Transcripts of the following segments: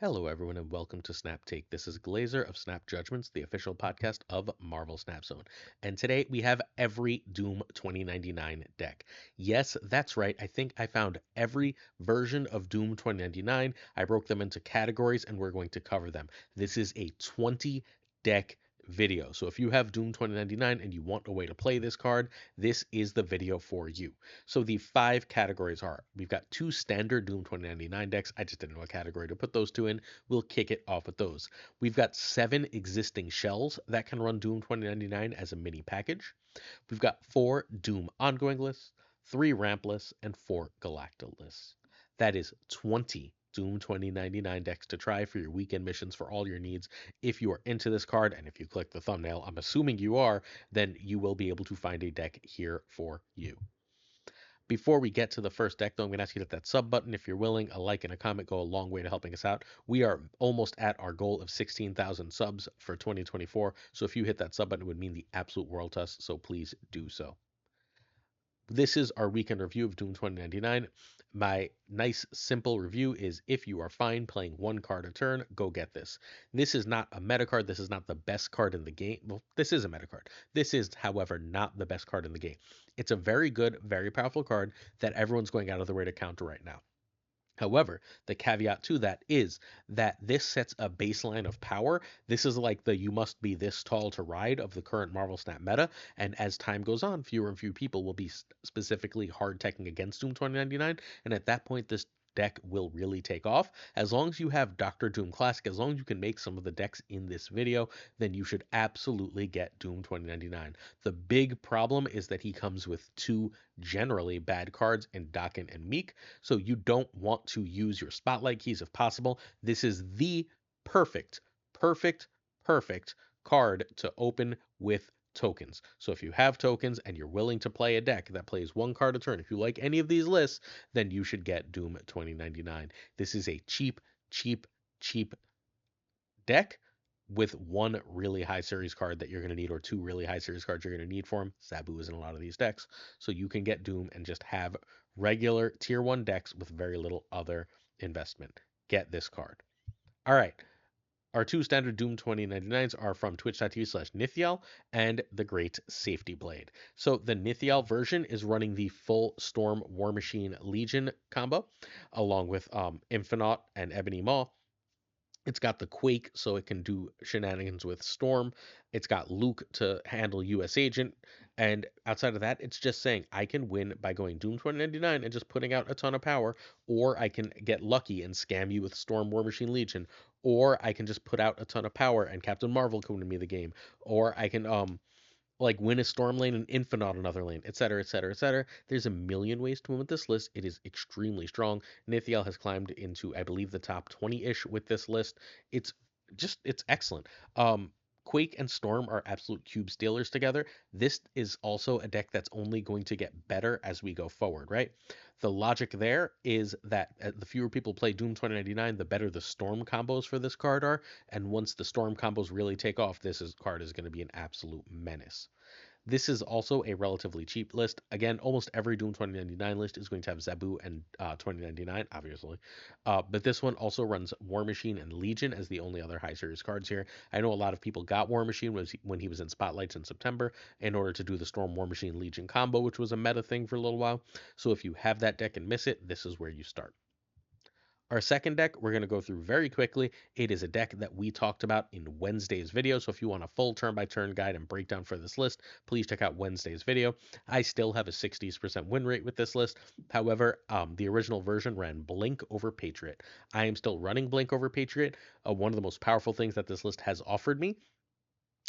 Hello, everyone, and welcome to Snap Take. This is Glazer of Snap Judgments, the official podcast of Marvel Snap Zone. And today we have every Doom 2099 deck. Yes, that's right. I think I found every version of Doom 2099. I broke them into categories, and we're going to cover them. This is a 20 deck video. So if you have Doom 2099 and you want a way to play this card, this is the video for you. So the five categories are, we've got two standard Doom 2099 decks. I just didn't know what category to put those two in. We'll kick it off with those. We've got seven existing shells that can run Doom 2099 as a mini package. We've got four Doom ongoing lists, three ramp lists, and four Galacta lists. That is 20 Doom 2099 decks to try for your weekend missions for all your needs. If you are into this card, and if you click the thumbnail, I'm assuming you are, then you will be able to find a deck here for you. Before we get to the first deck, though, I'm going to ask you to hit that sub button. If you're willing, a like and a comment go a long way to helping us out. We are almost at our goal of 16,000 subs for 2024. So if you hit that sub button, it would mean the absolute world to us. So please do so. This is our weekend review of Doom 2099. My nice, simple review is if you are fine playing one card a turn, go get this. This is not a meta card. This is not the best card in the game. Well, this is a meta card. This is, however, not the best card in the game. It's a very good, very powerful card that everyone's going out of their way to counter right now. However, the caveat to that is that this sets a baseline of power. This is like the you must be this tall to ride of the current Marvel Snap meta. And as time goes on, fewer and fewer people will be specifically hard teching against Doom 2099. And at that point, this deck will really take off. As long as you have Doctor Doom Classic, as long as you can make some of the decks in this video, then you should absolutely get Doom 2099. The big problem is that he comes with two generally bad cards in Dakin and Meek, so you don't want to use your spotlight keys if possible. This is the perfect, perfect, perfect card to open with tokens. So if you have tokens and you're willing to play a deck that plays one card a turn, if you like any of these lists, then you should get Doom 2099. This is a cheap, cheap, cheap deck with one really high series card that you're going to need, or two really high series cards you're going to need for him. Sabu is in a lot of these decks. So you can get Doom and just have regular tier 1 decks with very little other investment. Get this card. All right. Our two standard Doom 2099s are from twitch.tv/Nithiel and the Great Safety Blade. So the Nithiel version is running the full Storm War Machine Legion combo, along with Infinite and Ebony Maw. It's got the Quake, so it can do shenanigans with Storm. It's got Luke to handle US Agent. And outside of that, it's just saying I can win by going Doom 2099 and just putting out a ton of power, or I can get lucky and scam you with Storm War Machine Legion, or I can just put out a ton of power and Captain Marvel can win me the game, or I can like win a storm lane and infinite another lane, etc., etc., etc. There's a million ways to win with this list. It is extremely strong. Nithiel has climbed into, I believe, the top 20-ish with this list. It's it's excellent. Quake and Storm are absolute cube stealers together. This is also a deck that's only going to get better as we go forward, right? The logic there is that the fewer people play Doom 2099, the better the Storm combos for this card are. And once the Storm combos really take off, card is going to be an absolute menace. This is also a relatively cheap list. Again, almost every Doom 2099 list is going to have Zabu and 2099, obviously. But this one also runs War Machine and Legion as the only other high series cards here. I know a lot of people got War Machine when he was in Spotlights in September in order to do the Storm War Machine Legion combo, which was a meta thing for a little while. So if you have that deck and miss it, this is where you start. Our second deck, we're going to go through very quickly. It is a deck that we talked about in Wednesday's video. So if you want a full turn-by-turn guide and breakdown for this list, please check out Wednesday's video. I still have a 60% win rate with this list. However, the original version ran Blink over Patriot. I am still running Blink over Patriot. One of the most powerful things that this list has offered me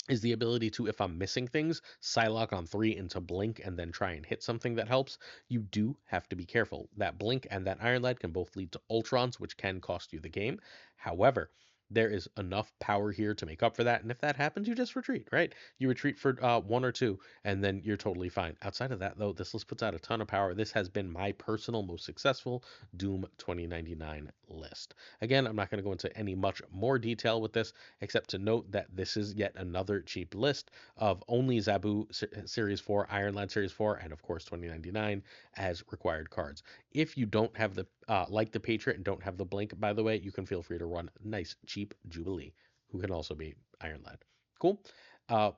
is the ability to, if I'm missing things, Psylocke on 3 into Blink and then try and hit something that helps. You do have to be careful. That Blink and that Iron Lad can both lead to Ultrons, which can cost you the game. However, there is enough power here to make up for that. And if that happens, you just retreat, right? You retreat for one or two, and then you're totally fine. Outside of that, though, this list puts out a ton of power. This has been my personal most successful Doom 2099 list. Again, I'm not going to go into any much more detail with this, except to note that this is yet another cheap list of only Zabu Series 4, Iron Lad Series 4, and of course 2099 as required cards. If you don't have the like the Patriot and don't have the blink, by the way, you can feel free to run nice, cheap Jubilee, who can also be Iron Lad. Cool.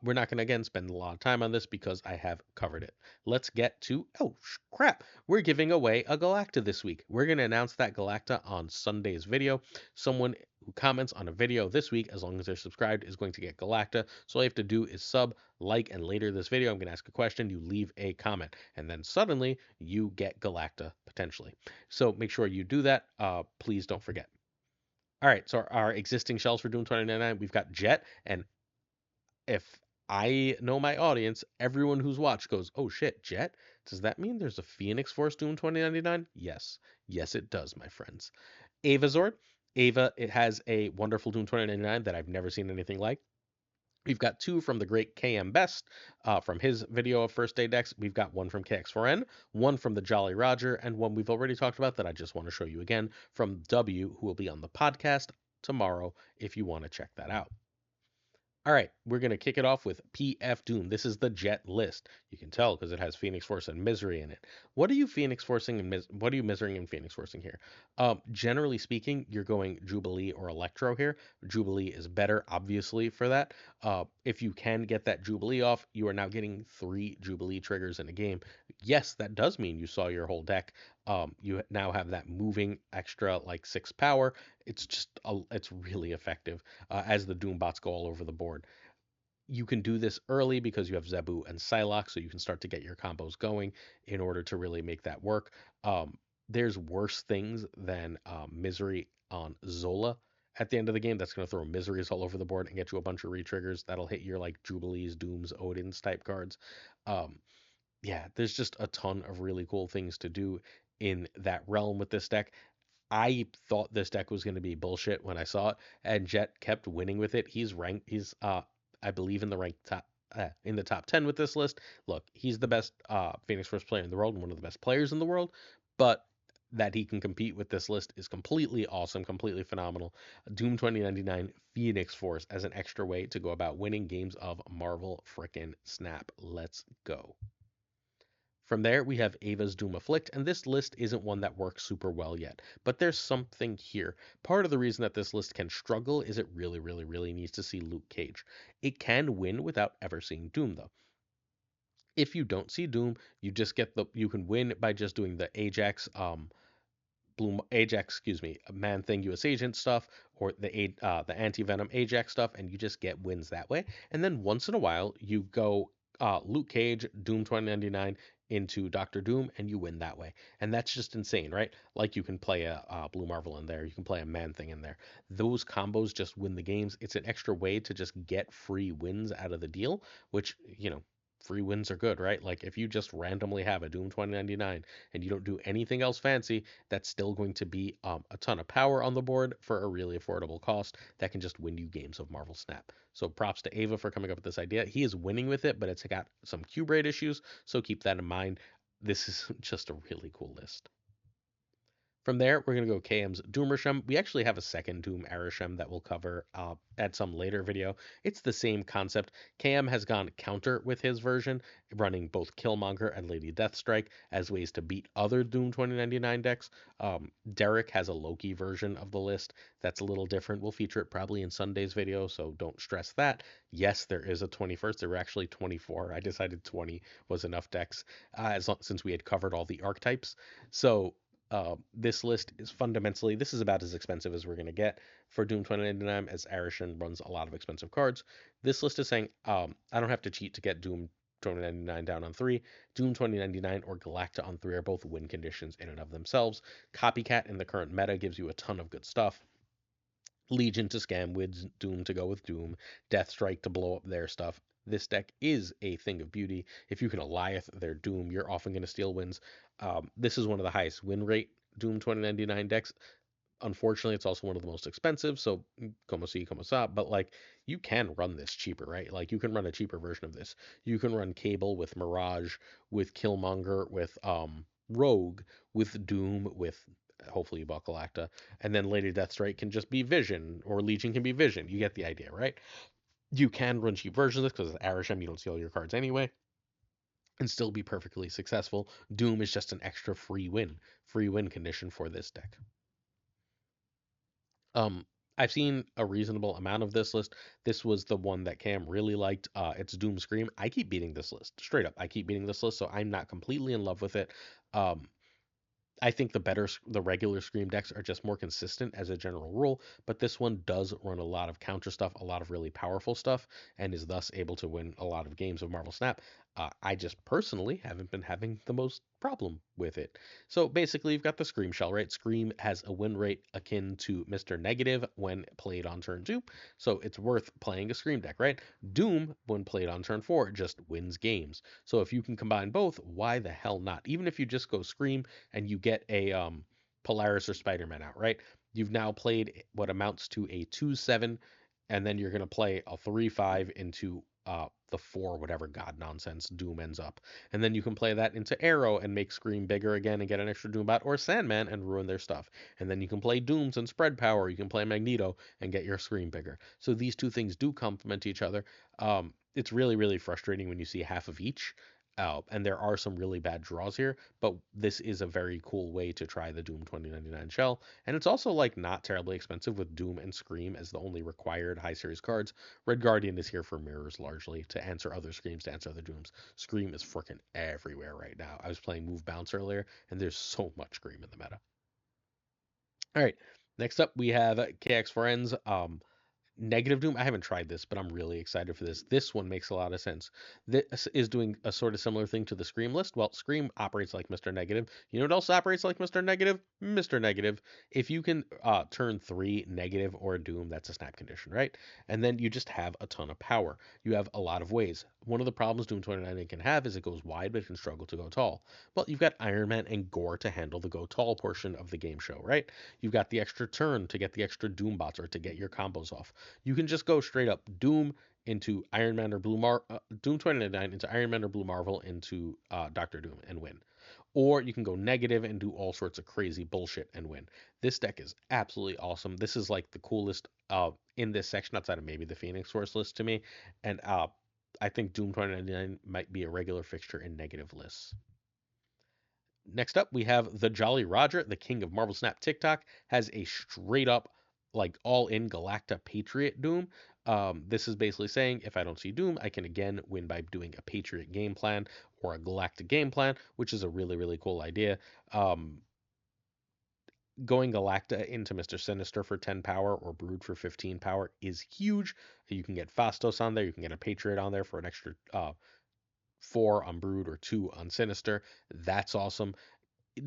We're not going to, again, spend a lot of time on this because I have covered it. Let's get to, oh, crap. We're giving away a Galacta this week. We're going to announce that Galacta on Sunday's video. Someone who comments on a video this week, as long as they're subscribed, is going to get Galacta. So all you have to do is sub, like, and later this video, I'm going to ask a question. You leave a comment, and then suddenly you get Galacta potentially. So make sure you do that. Please don't forget. All right, so our existing shells for Doom 2099, we've got Jet, and if I know my audience, everyone who's watched goes, "Oh shit, Jet? Does that mean there's a Phoenix Force Doom 2099?" Yes. Yes, it does, my friends. Ava Zord. Ava, it has a wonderful Doom 2099 that I've never seen anything like. We've got two from the great KM Best from his video of first day decks. We've got one from KX4N, one from the Jolly Roger, and one we've already talked about that I just want to show you again from W, who will be on the podcast tomorrow if you want to check that out. All right, we're going to kick it off with PF Doom. This is the Jet list. You can tell because it has Phoenix Force and Misery in it. What are you Phoenix Forcing and what are you Misering and Phoenix Forcing here? Generally speaking, you're going Jubilee or Electro here. Jubilee is better, obviously, for that. If you can get that Jubilee off, you are now getting 3 Jubilee triggers in a game. Yes, that does mean you saw your whole deck. You now have that moving extra like 6 power. It's just it's really effective as the Doom bots go all over the board. You can do this early because you have Zebu and Psylocke, so you can start to get your combos going in order to really make that work. There's worse things than Misery on Zola at the end of the game. That's going to throw Miseries all over the board and get you a bunch of re-triggers. That'll hit your like Jubilees, Dooms, Odins type cards. Yeah, there's just a ton of really cool things to do in that realm with this deck. I thought this deck was going to be bullshit when I saw it, and Jet kept winning with it. He's ranked. He's I believe in the rank top in the top 10 with this list. Look, he's the best Phoenix Force player in the world, and one of the best players in the world. But that he can compete with this list is completely awesome, completely phenomenal. Doom 2099 Phoenix Force as an extra way to go about winning games of Marvel frickin' Snap. Let's go. From there, we have Ava's Doom Afflict, and this list isn't one that works super well yet, but there's something here. Part of the reason that this list can struggle is it really, really, really needs to see Luke Cage. It can win without ever seeing Doom, though. If you don't see Doom, you can win by just doing the Ajax, excuse me, Man Thing US Agent stuff, or the Anti Venom Ajax stuff, and you just get wins that way. And then once in a while, you go Luke Cage, Doom 2099 into Doctor Doom, and you win that way. And that's just insane, right? Like you can play a Blue Marvel in there, you can play a Man Thing in there. Those combos just win the games. It's an extra way to just get free wins out of the deal, which, free wins are good, right? Like if you just randomly have a Doom 2099 and you don't do anything else fancy, that's still going to be a ton of power on the board for a really affordable cost that can just win you games of Marvel Snap. So props to Ava for coming up with this idea. He is winning with it, but it's got some cube rate issues, so keep that in mind. This is just a really cool list. From there, we're going to go KM's Doom arishem. We actually have a second Doom arishem that we'll cover at some later video. It's the same concept. KM has gone counter with his version, running both Killmonger and Lady Deathstrike as ways to beat other Doom 2099 decks. Derek has a Loki version of the list that's a little different. We'll feature it probably in Sunday's video, so don't stress that. Yes, there is a 21st. There were actually 24. I decided 20 was enough decks since we had covered all the archetypes. So this list is fundamentally, this is about as expensive as we're going to get for Doom 2099, as Arishem runs a lot of expensive cards. This list is saying, I don't have to cheat to get Doom 2099 down on 3. Doom 2099 or Galacta on 3 are both win conditions in and of themselves. Copycat in the current meta gives you a ton of good stuff. Legion to scam with Doom to go with Doom. Deathstrike to blow up their stuff. This deck is a thing of beauty. If you can Goliath their Doom, you're often going to steal wins. This is one of the highest win rate Doom 2099 decks. Unfortunately, it's also one of the most expensive, so como si, como sa, but like you can run this cheaper, right? Like you can run a cheaper version of this. You can run Cable with Mirage, with Killmonger, with Rogue, with Doom, with hopefully you bought Galacta, and then Lady Deathstrike can just be Vision, or Legion can be Vision. You get the idea, right? You can run cheap versions of this because it's Arishem, you don't see all your cards anyway. and still be perfectly successful. Doom is just an extra free win condition for this deck. Um, I've seen a reasonable amount of this list. This was the one that Cam really liked. It's Doom Scream. I keep beating this list straight up. I keep beating this list, so I'm not completely in love with it. Um, I think the regular Scream decks are just more consistent as a general rule, but this one does run a lot of counter stuff, a lot of really powerful stuff, and is thus able to win a lot of games of Marvel Snap. I just personally haven't been having the most problem with it. So basically, you've got the Scream shell, right? Scream has a win rate akin to Mr. Negative when played on turn 2, so it's worth playing a Scream deck, right? Doom, when played on turn 4, just wins games. So if you can combine both, why the hell not? Even if you just go Scream and you get a Polaris or Spider-Man out, right? You've now played what amounts to a 2/7, and then you're going to play a 3/5 into the 4 whatever god nonsense Doom ends up. And then you can play that into Arrow and make Scream bigger again and get an extra Doombot, or Sandman and ruin their stuff. And then you can play Dooms and spread power. You can play Magneto and get your Scream bigger. So these two things do complement each other. It's really, really frustrating when you see half of each. And there are some really bad draws here, but this is a very cool way to try the Doom 2099 shell. And it's also like not terribly expensive with Doom and Scream as the only required high series cards. Red Guardian is here for mirrors largely to answer other Screams, to answer other Dooms. Scream is freaking everywhere right now. I was playing Move Bounce earlier, and there's so much Scream in the meta. All right, next up we have KX Friends. Negative Doom, I haven't tried this, but I'm really excited for this. This one makes a lot of sense. This is doing a sort of similar thing to the Scream list. Well, Scream operates like Mr. Negative. You know what else operates like Mr. Negative? Mr. Negative. If you can turn 3 negative or Doom, that's a snap condition, right? And then you just have a ton of power. You have a lot of ways. One of the problems Doom 29 can have is it goes wide, but it can struggle to go tall. Well, you've got Iron Man and Gore to handle the go tall portion of the game show, right? You've got the extra turn to get the extra Doom bots or to get your combos off. You can just go straight up Doom into Iron Man or Doom 2099 into Iron Man or Blue Marvel into Doctor Doom and win. Or you can go negative and do all sorts of crazy bullshit and win. This deck is absolutely awesome. This is like the coolest in this section outside of maybe the Phoenix Force list to me. And I think Doom 2099 might be a regular fixture in negative lists. Next up, we have the Jolly Roger, the king of Marvel Snap TikTok, has a straight up, like all in Galacta Patriot Doom. This is basically saying if I don't see Doom, I can again win by doing a Patriot game plan or a Galactic game plan, which is a really, really cool idea. Going Galacta into Mr. Sinister for 10 power or Brood for 15 power is huge. You can get Fastos on there, you can get a Patriot on there for an extra 4 on Brood or 2 on Sinister. That's awesome.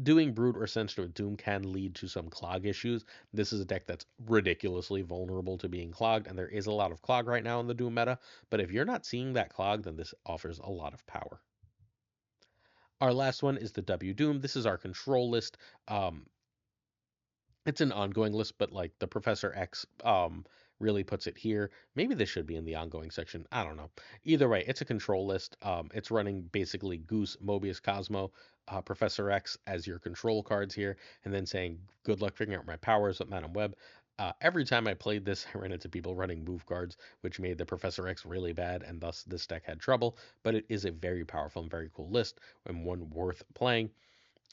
Doing Brood or Sinister with Doom can lead to some clog issues. This is a deck that's ridiculously vulnerable to being clogged, and there is a lot of clog right now in the Doom meta, but if you're not seeing that clog, then this offers a lot of power. Our last one is the W Doom. This is our control list. It's an ongoing list, but like the Professor X really puts it here. Maybe this should be in the ongoing section. I don't know. Either way, it's a control list. It's running basically Goose, Mobius, Cosmo, Professor X as your control cards here, and then saying good luck figuring out my powers with Madam Web. Every time I played this, I ran into people running move cards, which made the Professor X really bad, and thus this deck had trouble. But it is a very powerful and very cool list, and one worth playing.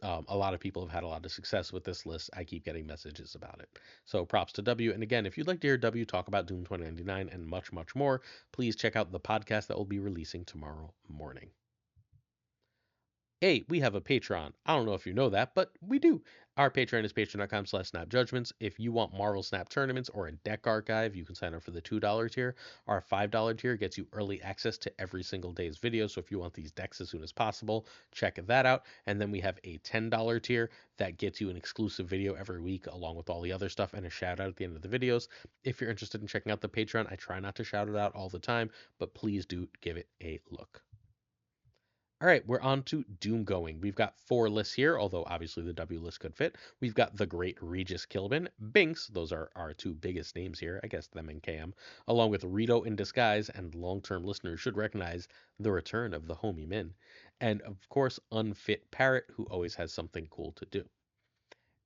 A lot of people have had a lot of success with this list. I keep getting messages about it. So props to W. And again, if you'd like to hear W talk about Doom 2099 and much, much more, please check out the podcast that will be releasing tomorrow morning. Hey, we have a Patreon. I don't know if you know that, but we do. Our Patreon is patreon.com/snapjudgments. If you want Marvel Snap tournaments or a deck archive, you can sign up for the $2 tier. Our $5 tier gets you early access to every single day's video. So if you want these decks as soon as possible, check that out. And then we have a $10 tier that gets you an exclusive video every week along with all the other stuff and a shout out at the end of the videos. If you're interested in checking out the Patreon, I try not to shout it out all the time, but please do give it a look. All right, we're on to Doomgoing. We've got 4 lists here, although obviously the W list could fit. We've got the Great Regis Kilbin, Binks, those are our 2 biggest names here, I guess them and Cam, along with Rito in Disguise, and long-term listeners should recognize the return of the homie Min. And of course, Unfit Parrot, who always has something cool to do.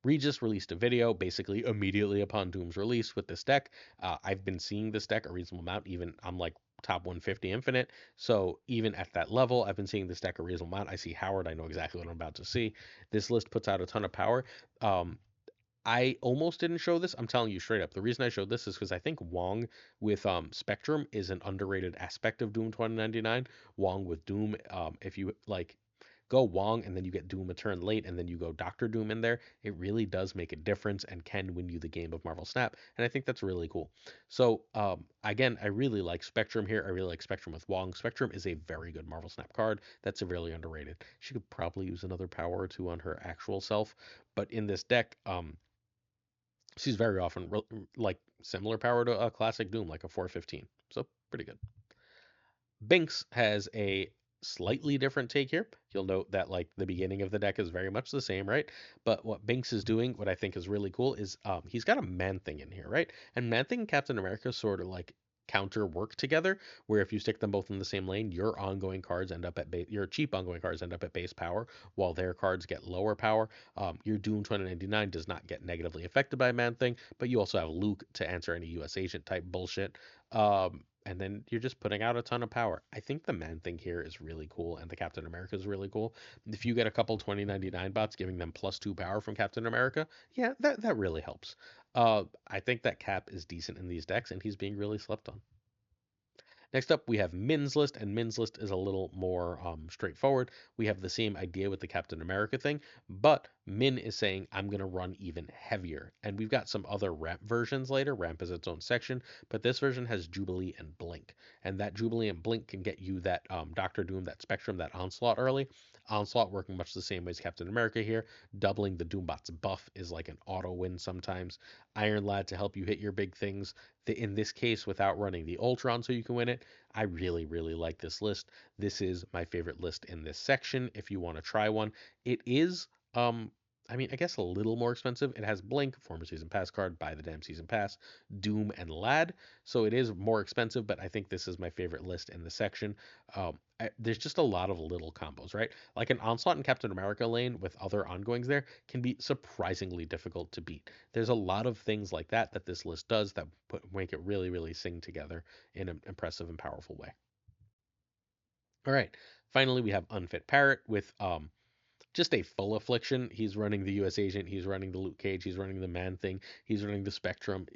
Regis released a video basically immediately upon Doom's release with this deck. I've been seeing this deck a reasonable amount. Even I'm like top 150 infinite. So even at that level, I've been seeing this deck a reasonable amount. I see Howard. I know exactly what I'm about to see. This list puts out a ton of power. Um, I almost didn't show this. I'm telling you straight up. The reason I showed this is because I think Wong with Spectrum is an underrated aspect of Doom 2099. Wong with Doom, if you like go Wong and then you get Doom a turn late and then you go Doctor Doom in there, it really does make a difference and can win you the game of Marvel Snap. And I think that's really cool. So again, I really like Spectrum here. I really like Spectrum with Wong. Spectrum is a very good Marvel Snap card that's severely underrated. She could probably use another power or two on her actual self, but in this deck, she's very often like similar power to a classic Doom, like a 415. So pretty good. Binks has a slightly different take here. You'll note that like the beginning of the deck is very much the same, right? But what Binks is doing, what I think is really cool, is he's got a Man Thing in here, right? And Man Thing and Captain America sort of like counter work together, where if you stick them both in the same lane, your ongoing cards end up at your cheap ongoing cards end up at base power, while their cards get lower power. Your Doom 2099 does not get negatively affected by Man Thing, but you also have Luke to answer any U.S. agent type bullshit. And then you're just putting out a ton of power. I think the Man Thing here is really cool, and the Captain America is really cool. If you get a couple 2099 bots giving them +2 power from Captain America, yeah, that really helps. I think that Cap is decent in these decks, and he's being really slept on. Next up, we have Min's list, and Min's list is a little more straightforward. We have the same idea with the Captain America thing, but Min is saying, I'm going to run even heavier. And we've got some other ramp versions later. Ramp is its own section, but this version has Jubilee and Blink. And that Jubilee and Blink can get you that Doctor Doom, that Spectrum, that Onslaught early. Onslaught working much the same way as Captain America here. Doubling the Doombot's buff is like an auto win sometimes. Iron Lad to help you hit your big things. In this case, without running the Ultron so you can win it. I really, really like this list. This is my favorite list in this section. If you want to try one, it is, I guess a little more expensive. It has Blink, former season pass card, buy the damn season pass, Doom, and Lad. So it is more expensive, but I think this is my favorite list in the section. There's just a lot of little combos, right? Like an Onslaught and Captain America lane with other ongoings there can be surprisingly difficult to beat. There's a lot of things like that that this list does that make it really, really sing together in an impressive and powerful way. All right. Finally, we have Unfit Parrot with just a full affliction. He's running the U.S. agent. He's running the Luke Cage. He's running the Man Thing. He's running the Spectrum.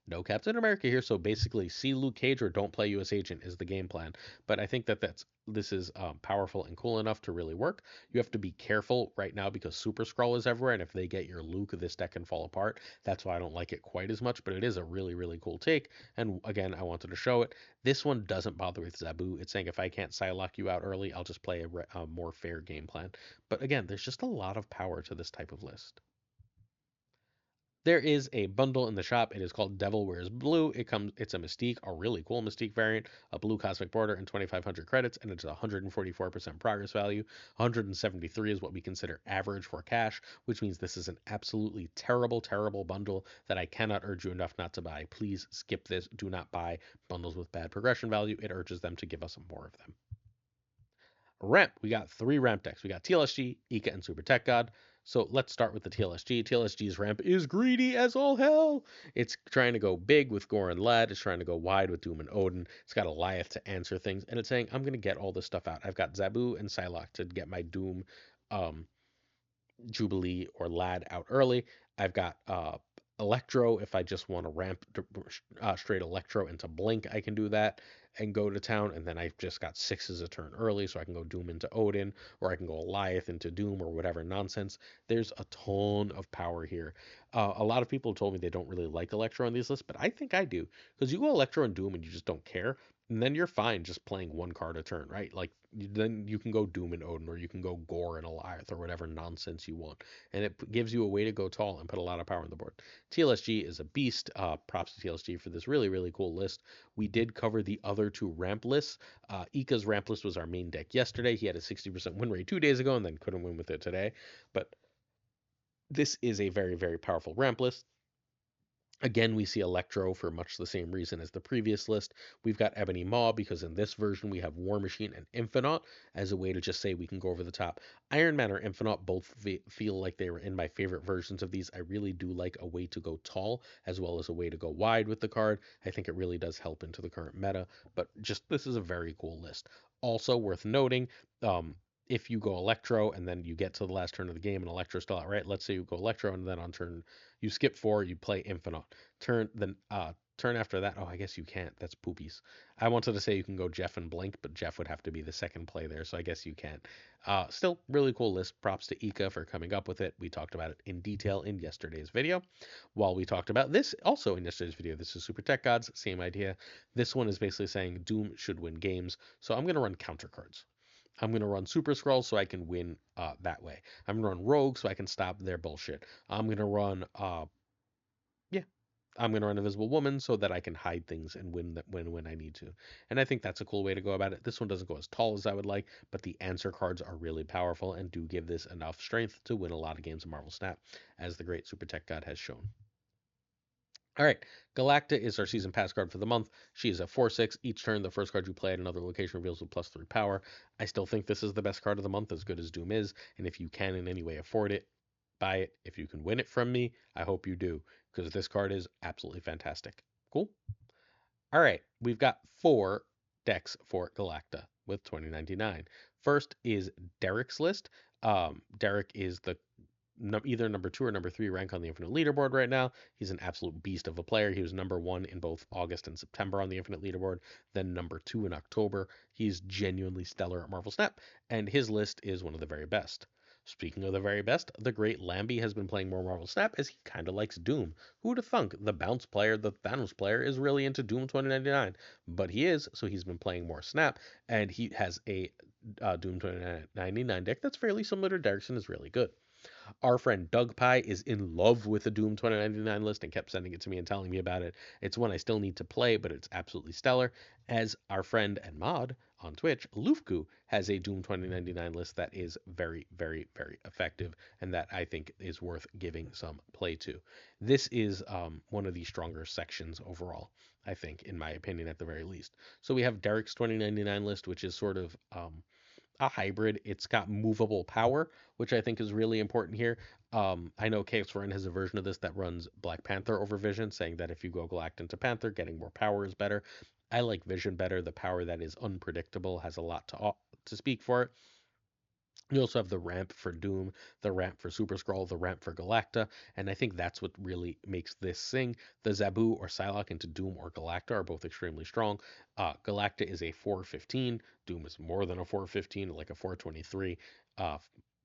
No Captain America here, so basically, see Luke Cage or don't play U.S. agent is the game plan. But I think that this is powerful and cool enough to really work. You have to be careful right now because Super Skrull is everywhere, and if they get your Luke, this deck can fall apart. That's why I don't like it quite as much, but it is a really, really cool take. And again, I wanted to show it. This one doesn't bother with Zabu. It's saying if I can't Psylocke you out early, I'll just play a more fair game plan. But again, there's just a lot of power to this type of list. There is a bundle in the shop. It is called Devil Wears Blue. It's a Mystique, a really cool Mystique variant, a blue cosmic border, and 2,500 credits, and it's 144% progress value. 173 is what we consider average for cash, which means this is an absolutely terrible, terrible bundle that I cannot urge you enough not to buy. Please skip this. Do not buy bundles with bad progression value. It urges them to give us more of them. Ramp. We got 3 ramp decks. We got TLSG, Ika, and Super Tech God. So let's start with the TLSG. TLSG's ramp is greedy as all hell. It's trying to go big with Gore and Lad. It's trying to go wide with Doom and Odin. It's got Goliath to answer things. And it's saying, I'm going to get all this stuff out. I've got Zabu and Psylocke to get my Doom, Jubilee, or Lad out early. I've got Electro. If I just want to ramp straight Electro into Blink, I can do that and go to town. And then I've just got 6s a turn early, so I can go Doom into Odin, or I can go Goliath into Doom, or whatever nonsense. There's a ton of power here. A lot of people told me they don't really like Electro on these lists, but I think I do, because you go Electro and Doom and you just don't care. And then you're fine just playing 1 card a turn, right? Like then you can go Doom and Odin, or you can go Gore and Goliath, or whatever nonsense you want, and it gives you a way to go tall and put a lot of power on the board. TLSG is a beast. Props to TLSG for this really, really cool list. We did cover the other 2 ramp lists. Ika's ramp list was our main deck yesterday. He had a 60% win rate 2 days ago and then couldn't win with it today. But this is a very, very powerful ramp list. Again, we see Electro for much the same reason as the previous list. We've got Ebony Maw because in this version we have War Machine and Infinite as a way to just say we can go over the top. Iron Man or Infinite both feel like they were in my favorite versions of these. I really do like a way to go tall as well as a way to go wide with the card. I think it really does help into the current meta, but just this is a very cool list. Also worth noting, if you go Electro and then you get to the last turn of the game and Electro's still out, right? Let's say you go Electro and then on turn you skip 4, you play Infinite. Turn after that. Oh, I guess you can't. That's poopies. I wanted to say you can go Jeff and Blink, but Jeff would have to be the second play there, so I guess you can't. Still, really cool list. Props to Ika for coming up with it. We talked about it in detail in yesterday's video. While we talked about this also in yesterday's video, this is Super Tech Gods, same idea. This one is basically saying Doom should win games, so I'm going to run counter cards. I'm going to run Super Scroll so I can win that way. I'm going to run Rogue so I can stop their bullshit. I'm going to run yeah, I'm gonna run Invisible Woman so that I can hide things and win when I need to. And I think that's a cool way to go about it. This one doesn't go as tall as I would like, but the answer cards are really powerful and do give this enough strength to win a lot of games of Marvel Snap, as the great Super Tech God has shown. All right, Galacta is our season pass card for the month. She is a 4/6. Each turn, the first card you play at another location reveals with +3 power. I still think this is the best card of the month, as good as Doom is, and if you can in any way afford it, buy it. If you can win it from me, I hope you do, because this card is absolutely fantastic. Cool? All right, we've got 4 decks for Galacta with 2099. First is Derek's list. Derek is the either number 2 or number 3 rank on the Infinite Leaderboard right now. He's an absolute beast of a player. He was number 1 in both August and September on the Infinite Leaderboard, then number 2 in October. He's genuinely stellar at Marvel Snap, and his list is one of the very best. Speaking of the very best, the great Lambie has been playing more Marvel Snap as he kind of likes Doom. Who would have thunk the bounce player, the Thanos player, is really into Doom 2099? But he is, so he's been playing more Snap, and he has a Doom 2099 deck that's fairly similar to Derrickson, is really good. Our friend Doug Pie is in love with the Doom 2099 list and kept sending it to me and telling me about it. It's one I still need to play, but it's absolutely stellar. As our friend and mod on Twitch, Lufku, has a Doom 2099 list that is very, very, very effective and that I think is worth giving some play to. This is one of the stronger sections overall, I think, in my opinion, at the very least. So we have Derek's 2099 list, which is sort of a hybrid. It's got movable power, which I think is really important here. I know KXRN has a version of this that runs Black Panther over Vision, saying that if you go Galacta into Panther, getting more power is better. I like Vision better. The power that is unpredictable has a lot to speak for it. You also have the ramp for Doom, the ramp for Super Skrull, the ramp for Galacta, and I think that's what really makes this sing. The Zabu or Psylocke into Doom or Galacta are both extremely strong. Galacta is a 415. Doom is more than a 415, like a 423. Uh,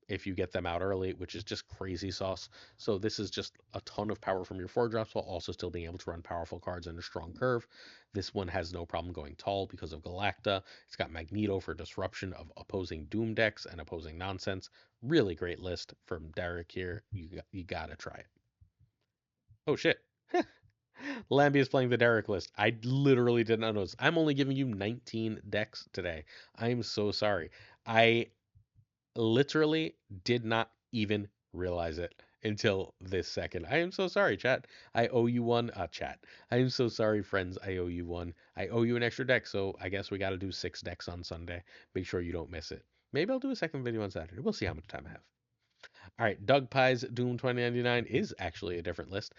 if you get them out early, which is just crazy sauce. So this is just a ton of power from your 4 drops while also still being able to run powerful cards and a strong curve. This one has no problem going tall because of Galacta. It's got Magneto for disruption of opposing Doom decks and opposing nonsense. Really great list from Derek here. You gotta try it. Oh shit. Lambie is playing the Derek list. I literally did not notice. I'm only giving you 19 decks today. I'm so sorry. I literally did not even realize it until this second. I am so sorry, chat. I owe you one. Chat. I am so sorry, friends. I owe you one. I owe you an extra deck, so I guess we got to do 6 decks on Sunday. Make sure you don't miss it. Maybe I'll do a second video on Saturday. We'll see how much time I have. All right, Doug Pie's Doom 2099 is actually a different list.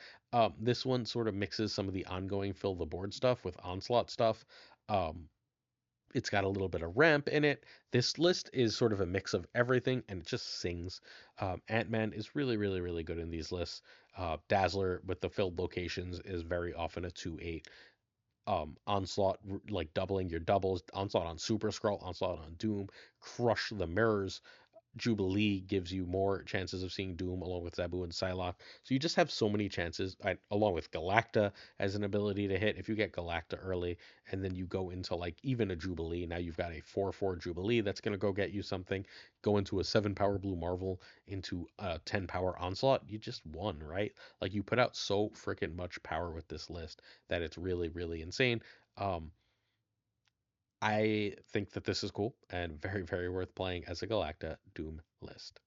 This one sort of mixes some of the ongoing fill the board stuff with onslaught stuff. Um, it's got a little bit of ramp in it. This list is sort of a mix of everything, and it just sings. Ant-Man is really, really, really good in these lists. Dazzler with the filled locations is very often a 2/8. Onslaught, like doubling your doubles. Onslaught on Super Skrull, Onslaught on Doom. Crush the mirrors. Jubilee gives you more chances of seeing Doom along with Zabu and Psylocke. So you just have so many chances, along with Galacta as an ability to hit. If you get Galacta early and then you go into like even a Jubilee, now you've got a 4/4 Jubilee that's going to go get you something. Go into a 7 power Blue Marvel into a 10 power Onslaught. You just won, right? Like you put out so freaking much power with this list that it's really, really insane. Um, I think that this is cool and very, very worth playing as a Galacta Doom list.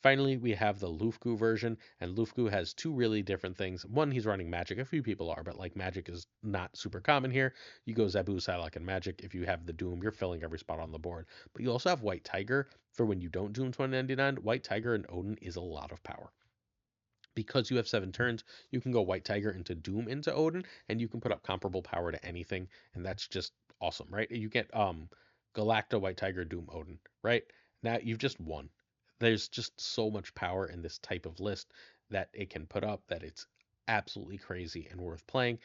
Finally, we have the Lufku version, and Lufku has two really different things. One, he's running magic. A few people are, but like magic is not super common here. You go Zabu, Psylocke, and magic. If you have the Doom, you're filling every spot on the board. But you also have White Tiger for when you don't Doom 2099. White Tiger and Odin is a lot of power. Because you have 7 turns, you can go White Tiger into Doom into Odin, and you can put up comparable power to anything, and that's just awesome, right? You get Galacta, White Tiger, Doom, Odin, right? Now you've just won. There's just so much power in this type of list that it can put up that it's absolutely crazy and worth playing.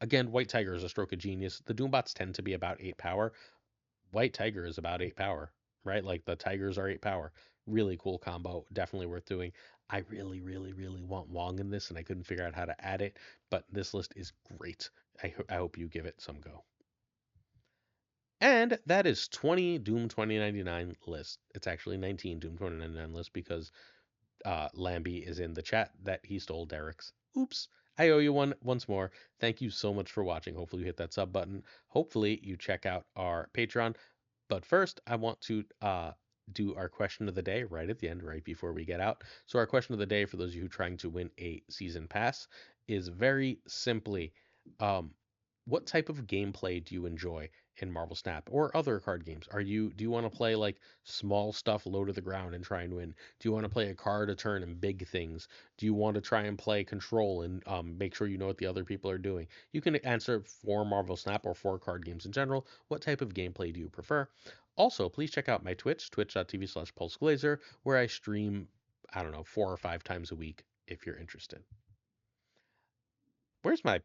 Again, White Tiger is a stroke of genius. The Doombots tend to be about 8 power. White Tiger is about 8 power, right? Like the Tigers are 8 power. Really cool combo. Definitely worth doing. I really, really, really want Wong in this, and I couldn't figure out how to add it, but this list is great. I hope you give it some go. And that is 20 Doom 2099 list. It's actually 19 Doom 2099 list because Lambie is in the chat that he stole Derek's. Oops. I owe you one once more. Thank you so much for watching. Hopefully you hit that sub button. Hopefully you check out our Patreon. But first, I want to do our question of the day right at the end, right before we get out. So our question of the day, for those of you who are trying to win a season pass, is very simply, um, what type of gameplay do you enjoy in Marvel Snap or other card games? Do you want to play like small stuff low to the ground and try and win? Do you want to play a card a turn and big things? Do you want to try and play control and make sure you know what the other people are doing? You can answer for Marvel Snap or for card games in general. What type of gameplay do you prefer? Also, please check out my Twitch, twitch.tv/PulseGlazer, where I stream, I don't know, 4 or 5 times a week if you're interested. Where's my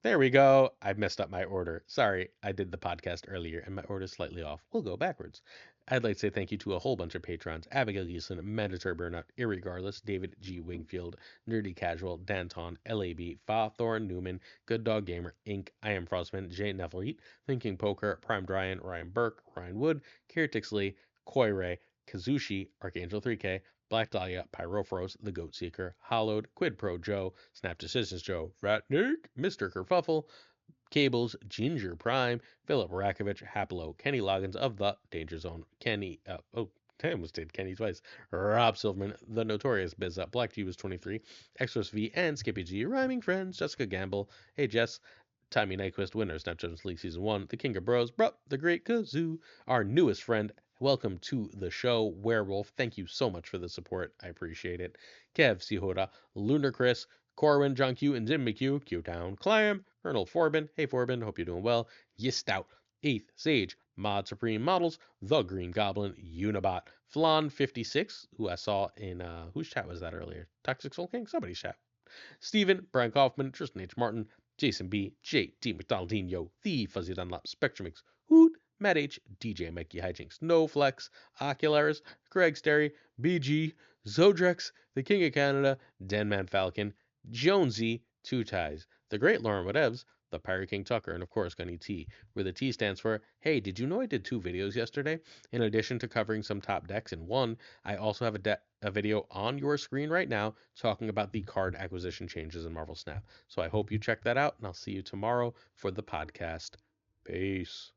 There we go. I messed up my order. Sorry, I did the podcast earlier and my order's slightly off. We'll go backwards. I'd like to say thank you to a whole bunch of patrons: Abigail Geeson, Mandatory Burnout, Irregardless, David G. Wingfield, Nerdy Casual, Danton, LAB, FaThorNewman, Good Dog Gamer, Inc., I Am Frostman, Jay Neville, Thinking Poker, Prime Dryan, Ryan Burke, Ryan Wood, Kiertix Lee, Koire, Kazushi, Archangel 3K, Black Dahlia, Pyrophoros, The Goat Seeker, Hollowed, Quid Pro Joe, Snap Decisions Joe, Ratnik, Mr. Kerfuffle, Cables, Ginger Prime, Philip Rakovich, Haplo, Kenny Loggins of the Danger Zone, I almost did Kenny twice. Rob Silverman, The Notorious Biz Up, Black G was 23, Extras V, and Skippy G, Rhyming Friends, Jessica Gamble, Hey Jess, Tommy Nyquist, winner of Snapchat League Season 1, The King of Bros, Bruh, The Great Kazoo, our newest friend. Welcome to the show, Werewolf. Thank you so much for the support. I appreciate it. Kev, Sihora, Lunar Chris, Corwin, John Q, and Jim McHugh, Q-Town, Clam, Colonel Forbin. Hey, Forbin, hope you're doing well. Yistout, 8th, Sage, Mod Supreme Models, The Green Goblin, Unibot, Flan56, who I saw in, whose chat was that earlier? Toxic Soul King? Somebody's chat. Steven, Brian Kaufman, Tristan H. Martin, Jason B, J.T. McDonaldinho, The Fuzzy Dunlop, Spectrum X, Hoot, Matt H, DJ Mikey Hijinks, No Flex, Ocularis, Greg Sterry, BG, Zodrex, The King of Canada, Denman Falcon, Jonesy, Two Ties, The Great Lauren Whatevs, The Pirate King Tuccrr, and of course Gunny T, where the T stands for, hey, did you know I did 2 videos yesterday? In addition to covering some top decks in one, I also have a video on your screen right now talking about the card acquisition changes in Marvel Snap. So I hope you check that out, and I'll see you tomorrow for the podcast. Peace.